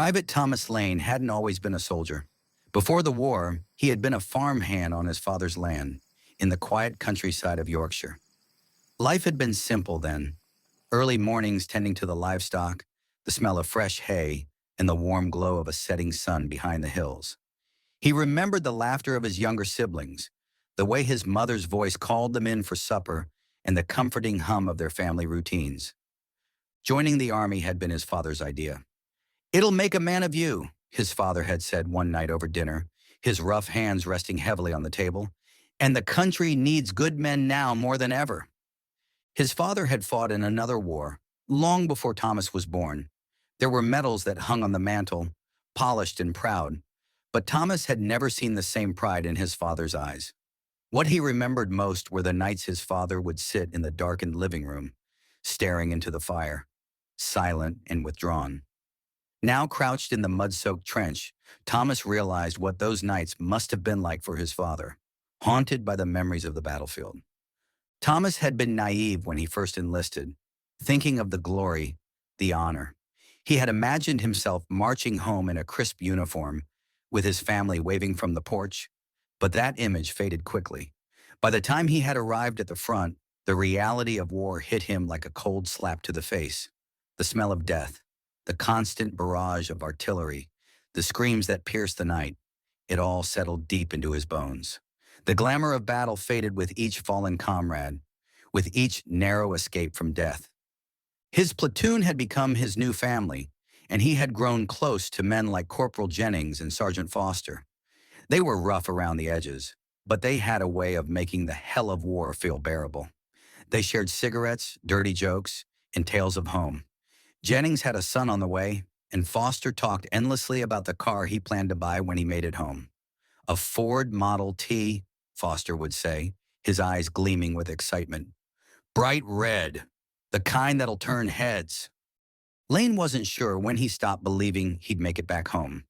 Private Thomas Lane hadn't always been a soldier. Before the war, he had been a farmhand on his father's land in the quiet countryside of Yorkshire. Life had been simple then. Early mornings tending to the livestock, the smell of fresh hay, and the warm glow of a setting sun behind the hills. He remembered the laughter of his younger siblings, the way his mother's voice called them in for supper, and the comforting hum of their family routines. Joining the army had been his father's idea. "It'll make a man of you," his father had said one night over dinner, his rough hands resting heavily on the table. "And the country needs good men now more than ever." His father had fought in another war, long before Thomas was born. There were medals that hung on the mantle, polished and proud, but Thomas had never seen the same pride in his father's eyes. What he remembered most were the nights his father would sit in the darkened living room, staring into the fire, silent and withdrawn. Now crouched in the mud-soaked trench, Thomas realized what those nights must have been like for his father, haunted by the memories of the battlefield. Thomas had been naive when he first enlisted, thinking of the glory, the honor. He had imagined himself marching home in a crisp uniform, with his family waving from the porch, but that image faded quickly. By the time he had arrived at the front, the reality of war hit him like a cold slap to the face. The smell of death, the constant barrage of artillery, the screams that pierced the night, it all settled deep into his bones. The glamour of battle faded with each fallen comrade, with each narrow escape from death. His platoon had become his new family, and he had grown close to men like Corporal Jennings and Sergeant Foster. They were rough around the edges, but they had a way of making the hell of war feel bearable. They shared cigarettes, dirty jokes, and tales of home. Jennings had a son on the way, and Foster talked endlessly about the car he planned to buy when he made it home. "A Ford Model T," Foster would say, his eyes gleaming with excitement. "Bright red, the kind that'll turn heads." Lane wasn't sure when he stopped believing he'd make it back home.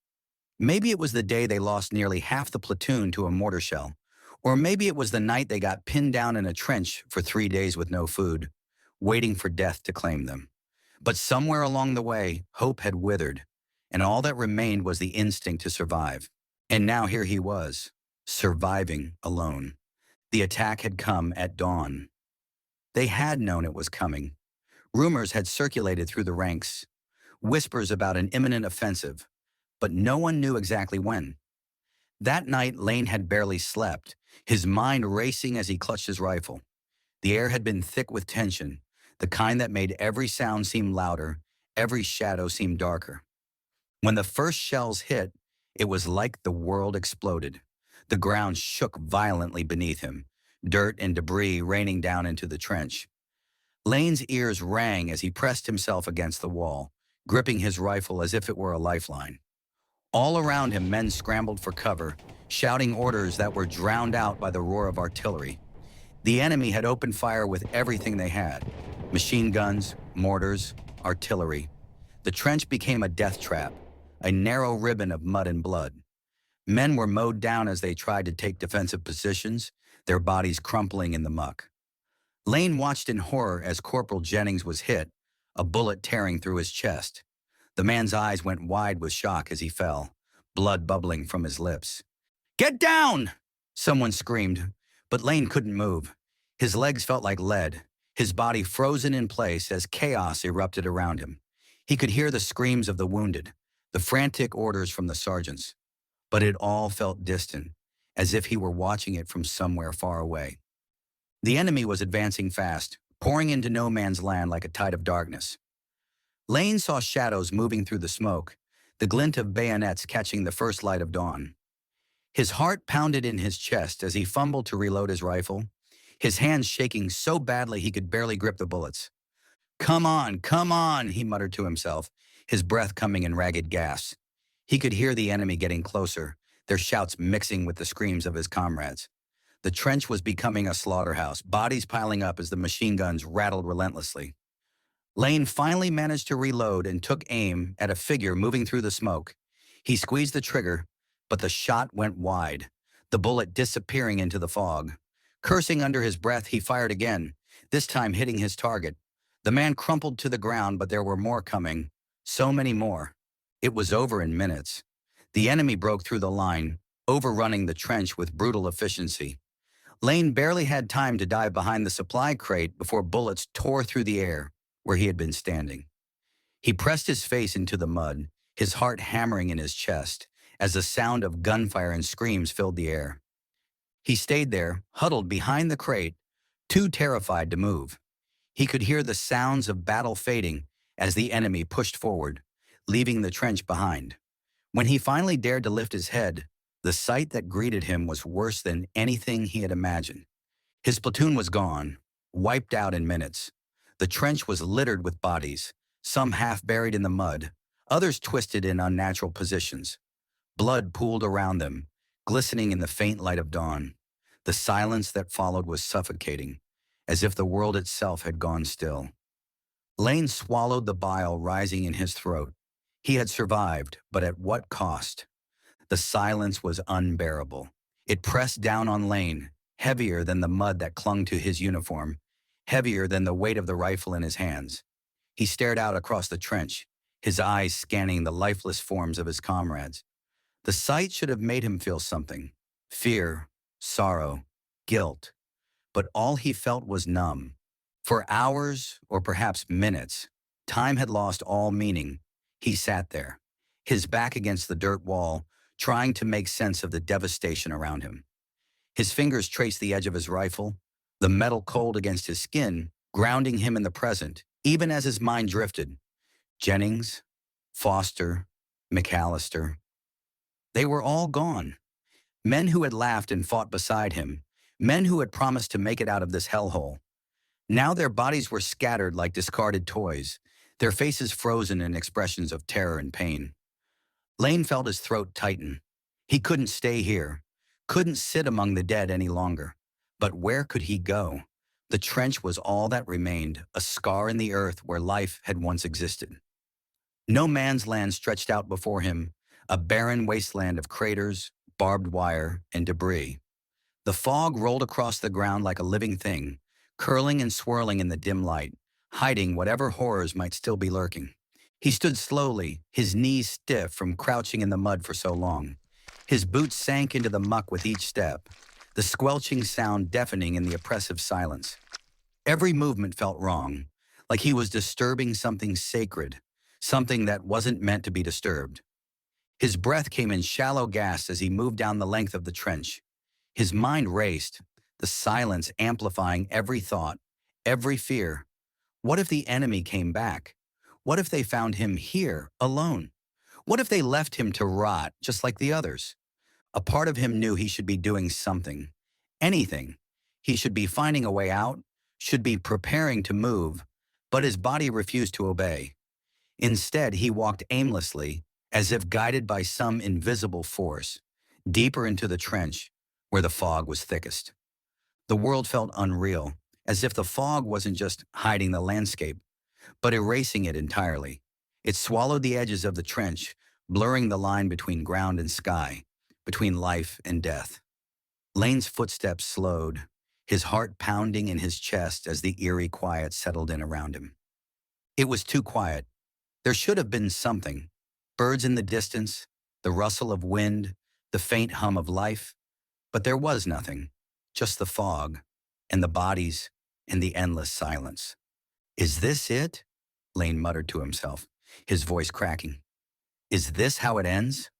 Maybe it was the day they lost nearly half the platoon to a mortar shell, or maybe it was the night they got pinned down in a trench for 3 days with no food, waiting for death to claim them. But somewhere along the way, hope had withered, and all that remained was the instinct to survive. And now here he was, surviving alone. The attack had come at dawn. They had known it was coming. Rumors had circulated through the ranks, whispers about an imminent offensive, but no one knew exactly when. That night, Lane had barely slept, his mind racing as he clutched his rifle. The air had been thick with tension, the kind that made every sound seem louder, every shadow seem darker. When the first shells hit, it was like the world exploded. The ground shook violently beneath him, dirt and debris raining down into the trench. Lane's ears rang as he pressed himself against the wall, gripping his rifle as if it were a lifeline. All around him, men scrambled for cover, shouting orders that were drowned out by the roar of artillery. The enemy had opened fire with everything they had: machine guns, mortars, artillery. The trench became a death trap, a narrow ribbon of mud and blood. Men were mowed down as they tried to take defensive positions, their bodies crumpling in the muck. Lane watched in horror as Corporal Jennings was hit, a bullet tearing through his chest. The man's eyes went wide with shock as he fell, blood bubbling from his lips. "Get down!" someone screamed, but Lane couldn't move. His legs felt like lead, his body frozen in place as chaos erupted around him. He could hear the screams of the wounded, the frantic orders from the sergeants, but it all felt distant, as if he were watching it from somewhere far away. The enemy was advancing fast, pouring into no man's land like a tide of darkness. Lane saw shadows moving through the smoke, the glint of bayonets catching the first light of dawn. His heart pounded in his chest as he fumbled to reload his rifle, his hands shaking so badly he could barely grip the bullets. Come on," he muttered to himself, his breath coming in ragged gasps. He could hear the enemy getting closer, their shouts mixing with the screams of his comrades. The trench was becoming a slaughterhouse, bodies piling up as the machine guns rattled relentlessly. Lane finally managed to reload and took aim at a figure moving through the smoke. He squeezed the trigger, but the shot went wide, the bullet disappearing into the fog. Cursing under his breath, he fired again, this time hitting his target. The man crumpled to the ground, but there were more coming, so many more. It was over in minutes. The enemy broke through the line, overrunning the trench with brutal efficiency. Lane barely had time to dive behind the supply crate before bullets tore through the air where he had been standing. He pressed his face into the mud, his heart hammering in his chest, as the sound of gunfire and screams filled the air. He stayed there, huddled behind the crate, too terrified to move. He could hear the sounds of battle fading as the enemy pushed forward, leaving the trench behind. When he finally dared to lift his head, the sight that greeted him was worse than anything he had imagined. His platoon was gone, wiped out in minutes. The trench was littered with bodies, some half buried in the mud, others twisted in unnatural positions. Blood pooled around them, glistening in the faint light of dawn. The silence that followed was suffocating, as if the world itself had gone still. Lane swallowed the bile rising in his throat. He had survived, but at what cost? The silence was unbearable. It pressed down on Lane, heavier than the mud that clung to his uniform, heavier than the weight of the rifle in his hands. He stared out across the trench, his eyes scanning the lifeless forms of his comrades. The sight should have made him feel something: fear, sorrow, guilt. But all he felt was numb. For hours, or perhaps minutes, time had lost all meaning. He sat there, his back against the dirt wall, trying to make sense of the devastation around him. His fingers traced the edge of his rifle, the metal cold against his skin, grounding him in the present, even as his mind drifted. Jennings, Foster, McAllister. They were all gone. Men who had laughed and fought beside him, men who had promised to make it out of this hellhole. Now their bodies were scattered like discarded toys, their faces frozen in expressions of terror and pain. Lane felt his throat tighten. He couldn't stay here, couldn't sit among the dead any longer. But where could he go? The trench was all that remained, a scar in the earth where life had once existed. No man's land stretched out before him, a barren wasteland of craters, barbed wire, and debris. The fog rolled across the ground like a living thing, curling and swirling in the dim light, hiding whatever horrors might still be lurking. He stood slowly, his knees stiff from crouching in the mud for so long. His boots sank into the muck with each step, the squelching sound deafening in the oppressive silence. Every movement felt wrong, like he was disturbing something sacred, something that wasn't meant to be disturbed. His breath came in shallow gasps as he moved down the length of the trench. His mind raced, the silence amplifying every thought, every fear. What if the enemy came back? What if they found him here, alone? What if they left him to rot, just like the others? A part of him knew he should be doing something. Anything. He should be finding a way out, should be preparing to move, but his body refused to obey. Instead, he walked aimlessly, as if guided by some invisible force, deeper into the trench, where the fog was thickest. The world felt unreal, as if the fog wasn't just hiding the landscape, but erasing it entirely. It swallowed the edges of the trench, blurring the line between ground and sky, between life and death. Lane's footsteps slowed, his heart pounding in his chest as the eerie quiet settled in around him. It was too quiet. There should have been something. Birds in the distance, the rustle of wind, the faint hum of life. But there was nothing, just the fog, and the bodies, and the endless silence. "Is this it?" Lane muttered to himself, his voice cracking. "Is this how it ends?"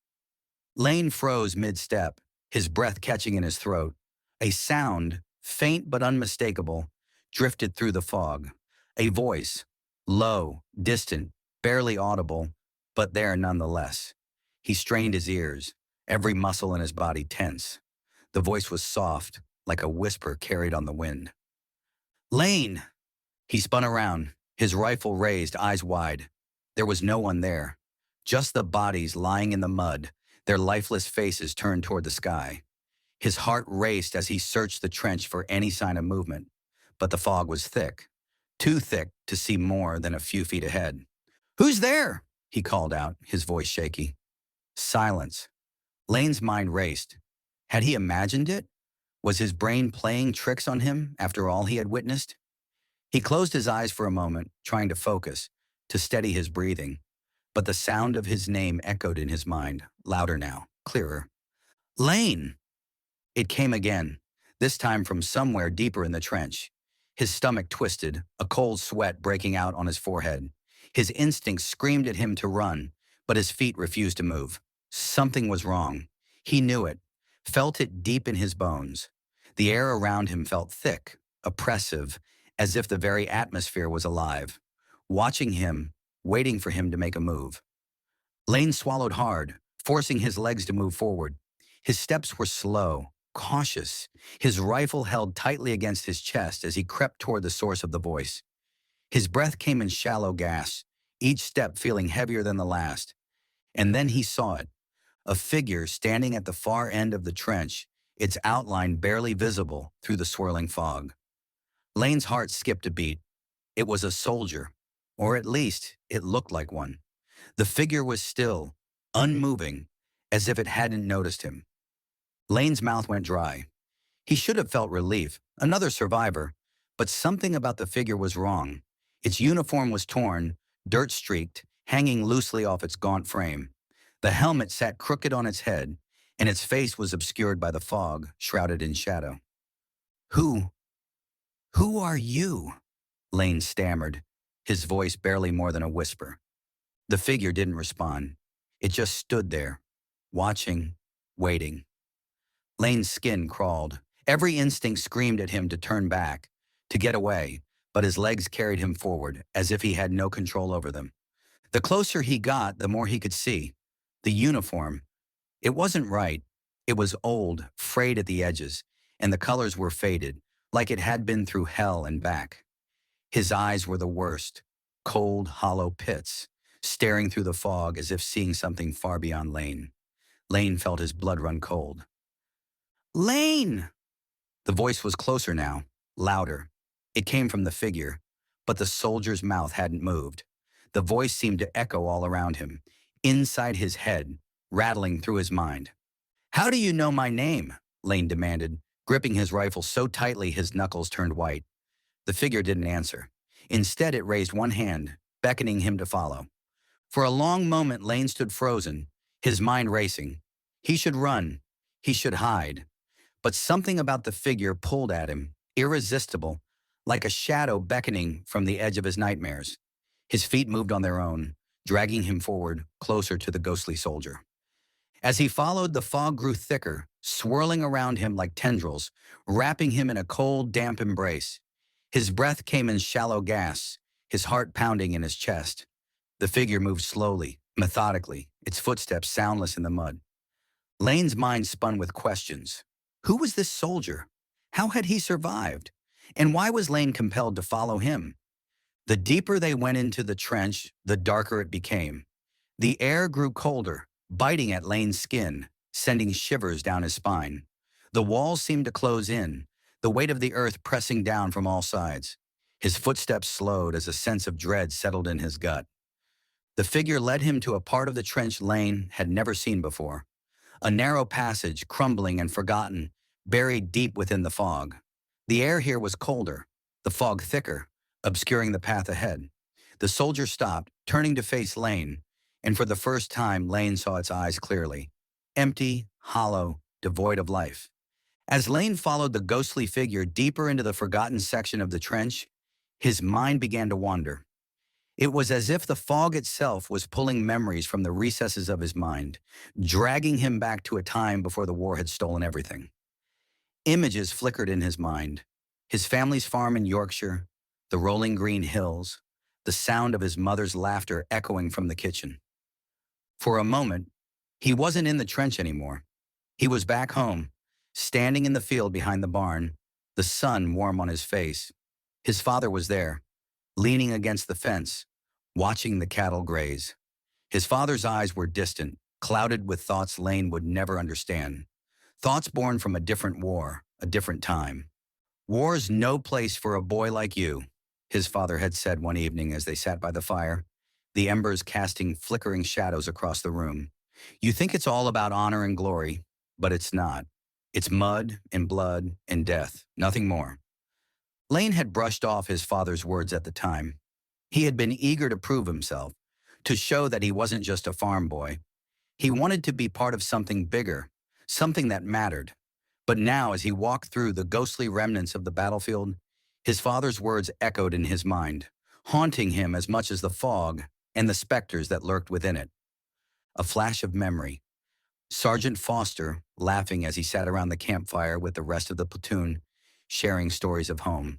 Lane froze mid-step, his breath catching in his throat. A sound, faint but unmistakable, drifted through the fog. A voice, low, distant, barely audible, but there nonetheless. He strained his ears, every muscle in his body tense. The voice was soft, like a whisper carried on the wind. "Lane!" He spun around, his rifle raised, eyes wide. There was no one there, just the bodies lying in the mud, their lifeless faces turned toward the sky. His heart raced as he searched the trench for any sign of movement, but the fog was thick, too thick to see more than a few feet ahead. "Who's there?" he called out, his voice shaky. Silence. Lane's mind raced. Had he imagined it? Was his brain playing tricks on him after all he had witnessed? He closed his eyes for a moment, trying to focus, to steady his breathing. but the sound of his name echoed in his mind, louder now, clearer. Lane! It came again, this time from somewhere deeper in the trench. His stomach twisted, a cold sweat breaking out on his forehead. His instincts screamed at him to run, but his feet refused to move. Something was wrong. He knew it, felt it deep in his bones. The air around him felt thick, oppressive, as if the very atmosphere was alive, watching him, waiting for him to make a move. Lane swallowed hard, forcing his legs to move forward. His steps were slow, cautious, his rifle held tightly against his chest as he crept toward the source of the voice. His breath came in shallow gasps, each step feeling heavier than the last. And then he saw it, a figure standing at the far end of the trench, its outline barely visible through the swirling fog. Lane's heart skipped a beat. It was a soldier, or at least it looked like one. The figure was still, unmoving, as if it hadn't noticed him. Lane's mouth went dry. He should have felt relief, another survivor, but something about the figure was wrong. Its uniform was torn, dirt-streaked, hanging loosely off its gaunt frame. The helmet sat crooked on its head, and its face was obscured by the fog, shrouded in shadow. Who are you? Lane stammered, his voice barely more than a whisper. The figure didn't respond. It just stood there, watching, waiting. Lane's skin crawled. Every instinct screamed at him to turn back, to get away, but his legs carried him forward, as if he had no control over them. The closer he got, the more he could see. The uniform. It wasn't right. It was old, frayed at the edges, and the colors were faded, like it had been through hell and back. His eyes were the worst, cold, hollow pits, staring through the fog as if seeing something far beyond Lane. Lane felt his blood run cold. Lane! The voice was closer now, louder. It came from the figure, but the soldier's mouth hadn't moved. The voice seemed to echo all around him, inside his head, rattling through his mind. How do you know my name? Lane demanded, gripping his rifle so tightly his knuckles turned white. The figure didn't answer. Instead, it raised one hand, beckoning him to follow. For a long moment, Lane stood frozen, his mind racing. He should run. He should hide. But something about the figure pulled at him, irresistible, like a shadow beckoning from the edge of his nightmares. His feet moved on their own, dragging him forward, closer to the ghostly soldier. As he followed, the fog grew thicker, swirling around him like tendrils, wrapping him in a cold, damp embrace. His breath came in shallow gasps, his heart pounding in his chest. The figure moved slowly, methodically, its footsteps soundless in the mud. Lane's mind spun with questions. Who was this soldier? How had he survived? And why was Lane compelled to follow him? The deeper they went into the trench, the darker it became. The air grew colder, biting at Lane's skin, sending shivers down his spine. The walls seemed to close in, the weight of the earth pressing down from all sides. His footsteps slowed as a sense of dread settled in his gut. The figure led him to a part of the trench Lane had never seen before. A narrow passage, crumbling and forgotten, buried deep within the fog. The air here was colder, the fog thicker, obscuring the path ahead. The soldier stopped, turning to face Lane, and for the first time Lane saw its eyes clearly. Empty, hollow, devoid of life. As Lane followed the ghostly figure deeper into the forgotten section of the trench, his mind began to wander. It was as if the fog itself was pulling memories from the recesses of his mind, dragging him back to a time before the war had stolen everything. Images flickered in his mind. His family's farm in Yorkshire, the rolling green hills, the sound of his mother's laughter echoing from the kitchen. For a moment, he wasn't in the trench anymore. He was back home, standing in the field behind the barn, the sun warm on his face. His father was there, leaning against the fence, watching the cattle graze. His father's eyes were distant, clouded with thoughts Lane would never understand. Thoughts born from a different war, a different time. War's no place for a boy like you, his father had said one evening as they sat by the fire, the embers casting flickering shadows across the room. You think it's all about honor and glory, but it's not. It's mud and blood and death, nothing more. Lane had brushed off his father's words at the time. He had been eager to prove himself, to show that he wasn't just a farm boy. He wanted to be part of something bigger, something that mattered. But now, as he walked through the ghostly remnants of the battlefield, his father's words echoed in his mind, haunting him as much as the fog and the specters that lurked within it. A flash of memory. Sergeant Foster, laughing as he sat around the campfire with the rest of the platoon, sharing stories of home.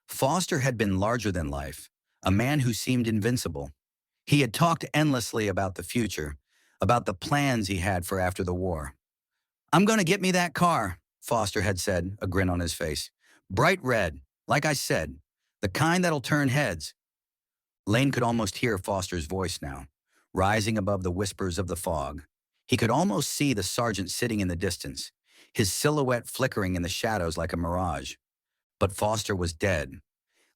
Foster had been larger than life, a man who seemed invincible. He had talked endlessly about the future, about the plans he had for after the war. "I'm going to get me that car," Foster had said, a grin on his face. "Bright red, like I said, the kind that'll turn heads." Lane could almost hear Foster's voice now, rising above the whispers of the fog. He could almost see the sergeant sitting in the distance, his silhouette flickering in the shadows like a mirage. But Foster was dead.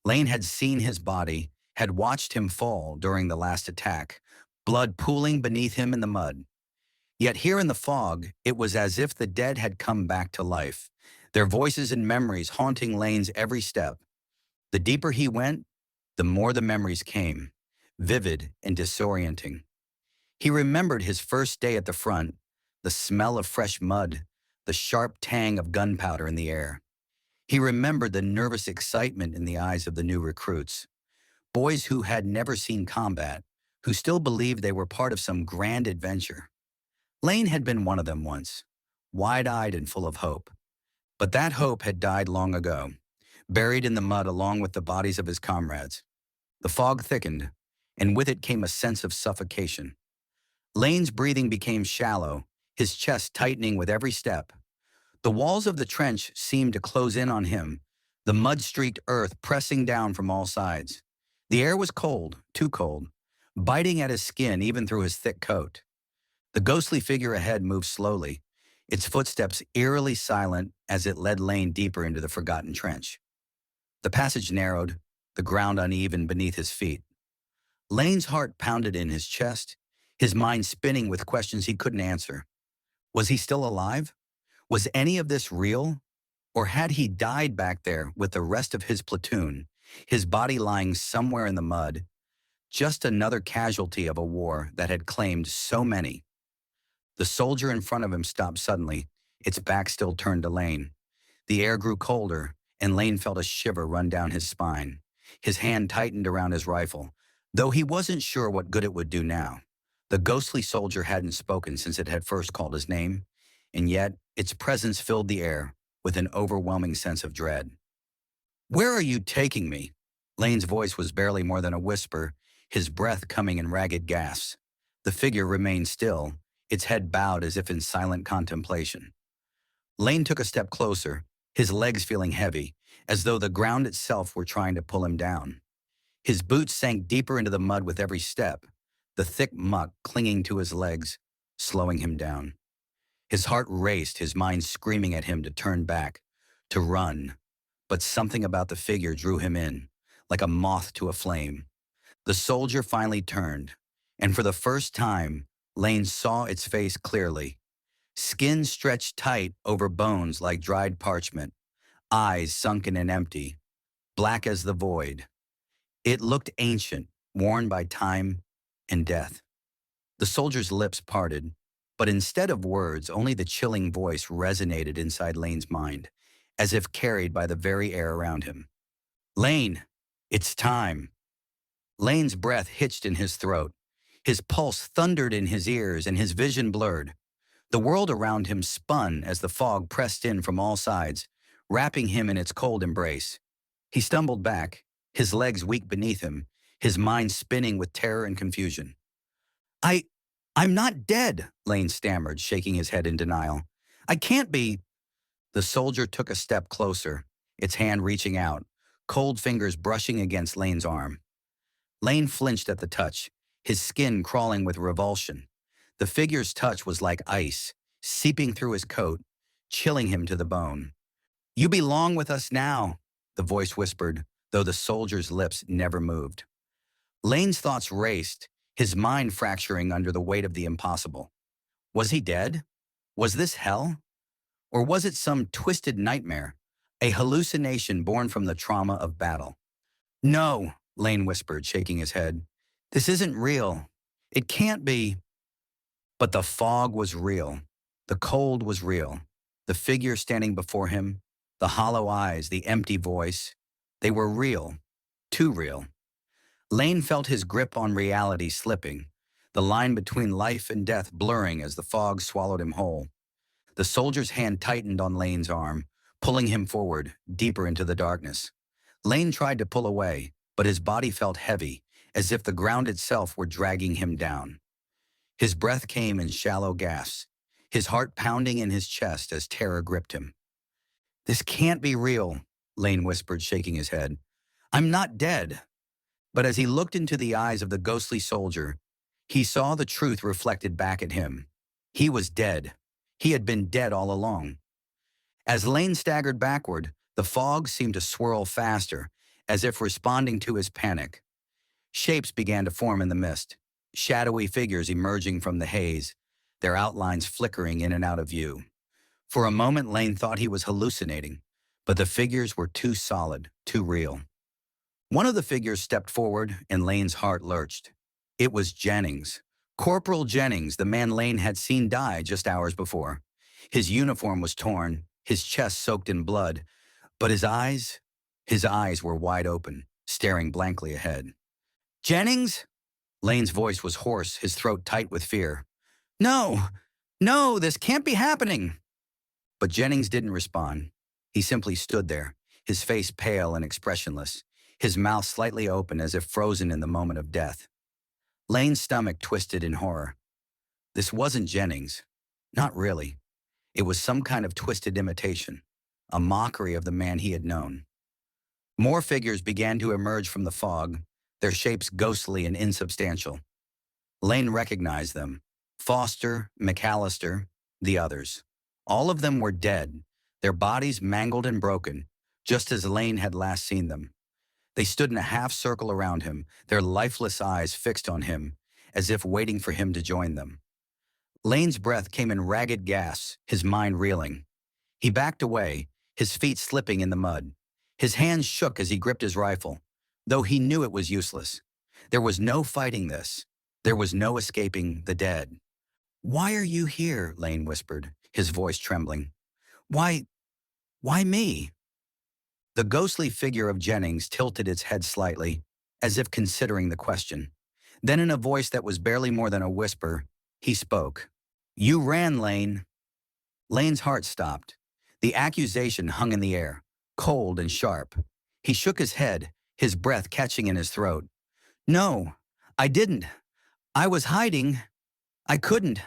Lane had seen his body, had watched him fall during the last attack, blood pooling beneath him in the mud. Yet here in the fog, it was as if the dead had come back to life, their voices and memories haunting Lane's every step. The deeper he went, the more the memories came, vivid and disorienting. He remembered his first day at the front, the smell of fresh mud, the sharp tang of gunpowder in the air. He remembered the nervous excitement in the eyes of the new recruits, boys who had never seen combat, who still believed they were part of some grand adventure. Lane had been one of them once, wide-eyed and full of hope. But that hope had died long ago, buried in the mud along with the bodies of his comrades. The fog thickened, and with it came a sense of suffocation. Lane's breathing became shallow, his chest tightening with every step. The walls of the trench seemed to close in on him, the mud-streaked earth pressing down from all sides. The air was cold, too cold, biting at his skin even through his thick coat. The ghostly figure ahead moved slowly, its footsteps eerily silent as it led Lane deeper into the forgotten trench. The passage narrowed, the ground uneven beneath his feet. Lane's heart pounded in his chest, his mind spinning with questions he couldn't answer. Was he still alive? Was any of this real? Or had he died back there with the rest of his platoon, his body lying somewhere in the mud, just another casualty of a war that had claimed so many? The soldier in front of him stopped suddenly, its back still turned to Lane. The air grew colder, and Lane felt a shiver run down his spine. His hand tightened around his rifle, though he wasn't sure what good it would do now. The ghostly soldier hadn't spoken since it had first called his name, and yet its presence filled the air with an overwhelming sense of dread. "Where are you taking me?" Lane's voice was barely more than a whisper, his breath coming in ragged gasps. The figure remained still, its head bowed as if in silent contemplation. Lane took a step closer, his legs feeling heavy, as though the ground itself were trying to pull him down. His boots sank deeper into the mud with every step, the thick muck clinging to his legs, slowing him down. His heart raced, his mind screaming at him to turn back, to run. But something about the figure drew him in, like a moth to a flame. The soldier finally turned, and for the first time, Lane saw its face clearly. Skin stretched tight over bones like dried parchment, eyes sunken and empty, black as the void. It looked ancient, worn by time and death. The soldier's lips parted, but instead of words, only the chilling voice resonated inside Lane's mind, as if carried by the very air around him. "Lane, it's time." Lane's breath hitched in his throat. His pulse thundered in his ears and his vision blurred. The world around him spun as the fog pressed in from all sides, wrapping him in its cold embrace. He stumbled back, his legs weak beneath him, his mind spinning with terror and confusion. I, I'm not dead," Lane stammered, shaking his head in denial. "I can't be." The soldier took a step closer, its hand reaching out, cold fingers brushing against Lane's arm. Lane flinched at the touch, his skin crawling with revulsion. The figure's touch was like ice, seeping through his coat, chilling him to the bone. "You belong with us now," the voice whispered, though the soldier's lips never moved. Lane's thoughts raced, his mind fracturing under the weight of the impossible. Was he dead? Was this hell? Or was it some twisted nightmare, a hallucination born from the trauma of battle? "No," Lane whispered, shaking his head. "This isn't real. It can't be. But the fog was real. The cold was real. The figure standing before him, the hollow eyes, the empty voice, they were real. Too real. Lane felt his grip on reality slipping, the line between life and death blurring as the fog swallowed him whole. The soldier's hand tightened on Lane's arm, pulling him forward, deeper into the darkness. Lane tried to pull away, but his body felt heavy, as if the ground itself were dragging him down. His breath came in shallow gasps, his heart pounding in his chest as terror gripped him. "This can't be real," Lane whispered, shaking his head. "I'm not dead." But as he looked into the eyes of the ghostly soldier, he saw the truth reflected back at him. He was dead. He had been dead all along. As Lane staggered backward, the fog seemed to swirl faster, as if responding to his panic. Shapes began to form in the mist, shadowy figures emerging from the haze, their outlines flickering in and out of view. For a moment, Lane thought he was hallucinating, but the figures were too solid, too real. One of the figures stepped forward, and Lane's heart lurched. It was Jennings. Corporal Jennings, the man Lane had seen die just hours before. His uniform was torn, his chest soaked in blood, but his eyes were wide open, staring blankly ahead. "Jennings?" Lane's voice was hoarse, his throat tight with fear. "No, no, this can't be happening." But Jennings didn't respond. He simply stood there, his face pale and expressionless, his mouth slightly open as if frozen in the moment of death. Lane's stomach twisted in horror. This wasn't Jennings. Not really. It was some kind of twisted imitation, a mockery of the man he had known. More figures began to emerge from the fog, their shapes ghostly and insubstantial. Lane recognized them. Foster, McAllister, the others. All of them were dead, their bodies mangled and broken, just as Lane had last seen them. They stood in a half circle around him, their lifeless eyes fixed on him, as if waiting for him to join them. Lane's breath came in ragged gasps, his mind reeling. He backed away, his feet slipping in the mud. His hands shook as he gripped his rifle, though he knew it was useless. There was no fighting this. There was no escaping the dead. "Why are you here?" Lane whispered, his voice trembling. Why me?" The ghostly figure of Jennings tilted its head slightly, as if considering the question. Then in a voice that was barely more than a whisper, he spoke. "You ran, Lane." Lane's heart stopped. The accusation hung in the air, cold and sharp. He shook his head, his breath catching in his throat. "No, I didn't. I was hiding. I couldn't."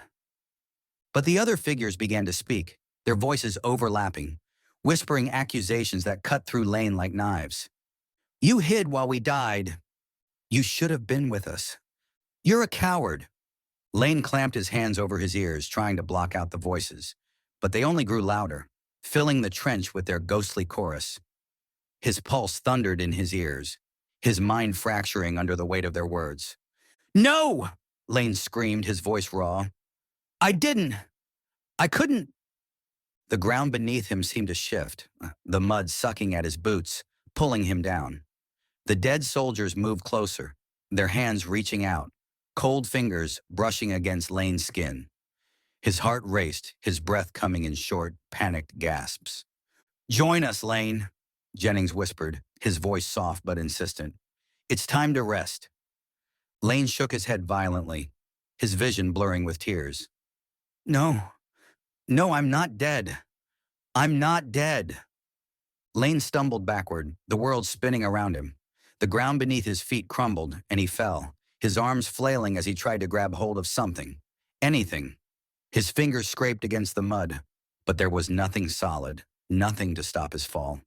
But the other figures began to speak, their voices overlapping, whispering accusations that cut through Lane like knives. "You hid while we died. You should have been with us. You're a coward." Lane clamped his hands over his ears, trying to block out the voices, but they only grew louder, filling the trench with their ghostly chorus. His pulse thundered in his ears, his mind fracturing under the weight of their words. "No!" Lane screamed, his voice raw. "I didn't. I couldn't." The ground beneath him seemed to shift, the mud sucking at his boots, pulling him down. The dead soldiers moved closer, their hands reaching out, cold fingers brushing against Lane's skin. His heart raced, his breath coming in short, panicked gasps. "Join us, Lane," Jennings whispered, his voice soft but insistent. "It's time to rest." Lane shook his head violently, his vision blurring with tears. "No, no, I'm not dead. I'm not dead." Lane stumbled backward, the world spinning around him. The ground beneath his feet crumbled, and he fell, his arms flailing as he tried to grab hold of something, anything. His fingers scraped against the mud, but there was nothing solid, nothing to stop his fall.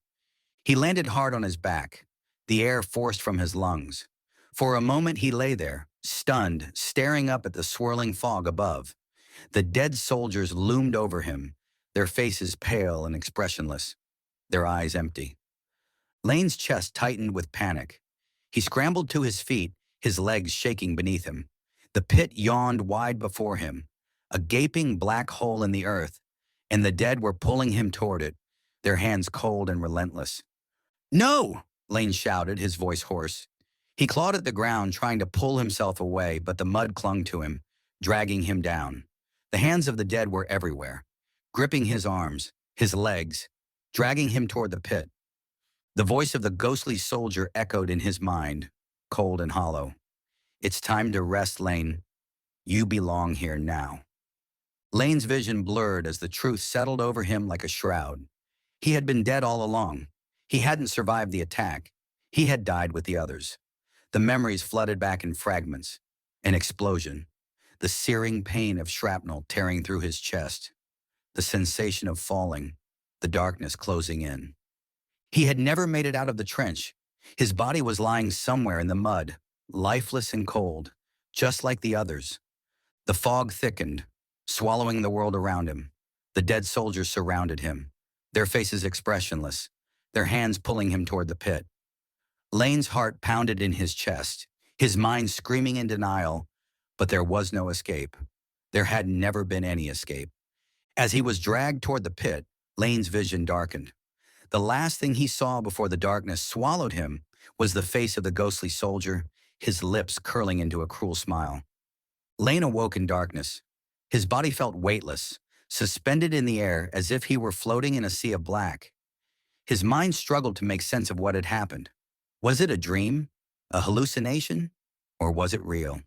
He landed hard on his back, the air forced from his lungs. For a moment he lay there, stunned, staring up at the swirling fog above. The dead soldiers loomed over him, their faces pale and expressionless, their eyes empty. Lane's chest tightened with panic. He scrambled to his feet, his legs shaking beneath him. The pit yawned wide before him, a gaping black hole in the earth, and the dead were pulling him toward it, their hands cold and relentless. "No!" Lane shouted, his voice hoarse. He clawed at the ground, trying to pull himself away, but the mud clung to him, dragging him down. The hands of the dead were everywhere, gripping his arms, his legs, dragging him toward the pit. The voice of the ghostly soldier echoed in his mind, cold and hollow. "It's time to rest, Lane. You belong here now." Lane's vision blurred as the truth settled over him like a shroud. He had been dead all along. He hadn't survived the attack. He had died with the others. The memories flooded back in fragments. An explosion. The searing pain of shrapnel tearing through his chest. The sensation of falling. The darkness closing in. He had never made it out of the trench. His body was lying somewhere in the mud, lifeless and cold, just like the others. The fog thickened, swallowing the world around him. The dead soldiers surrounded him, their faces expressionless, their hands pulling him toward the pit. Lane's heart pounded in his chest, his mind screaming in denial, but there was no escape. There had never been any escape. As he was dragged toward the pit, Lane's vision darkened. The last thing he saw before the darkness swallowed him was the face of the ghostly soldier, his lips curling into a cruel smile. Lane awoke in darkness. His body felt weightless, suspended in the air as if he were floating in a sea of black. His mind struggled to make sense of what had happened. Was it a dream, a hallucination, or was it real?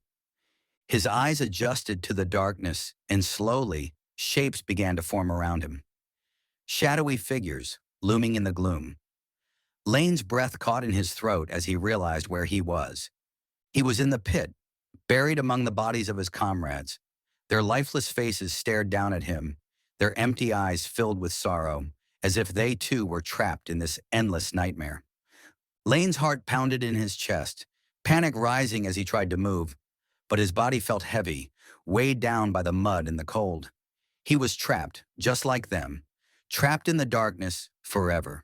His eyes adjusted to the darkness, and slowly, shapes began to form around him. Shadowy figures, looming in the gloom. Lane's breath caught in his throat as he realized where he was. He was in the pit, buried among the bodies of his comrades. Their lifeless faces stared down at him, their empty eyes filled with sorrow, as if they too were trapped in this endless nightmare. Lane's heart pounded in his chest, panic rising as he tried to move, but his body felt heavy, weighed down by the mud and the cold. He was trapped, just like them, trapped in the darkness forever.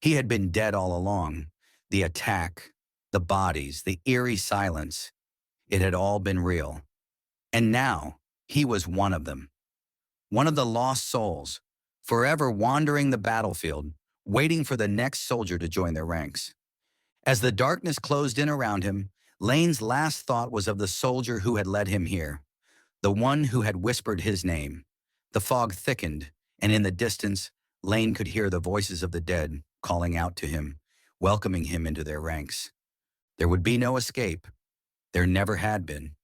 He had been dead all along. The attack, the bodies, the eerie silence, it had all been real. And now, he was one of them. One of the lost souls, forever wandering the battlefield, waiting for the next soldier to join their ranks. As the darkness closed in around him, Lane's last thought was of the soldier who had led him here, the one who had whispered his name. The fog thickened, and in the distance, Lane could hear the voices of the dead calling out to him, welcoming him into their ranks. There would be no escape. There never had been.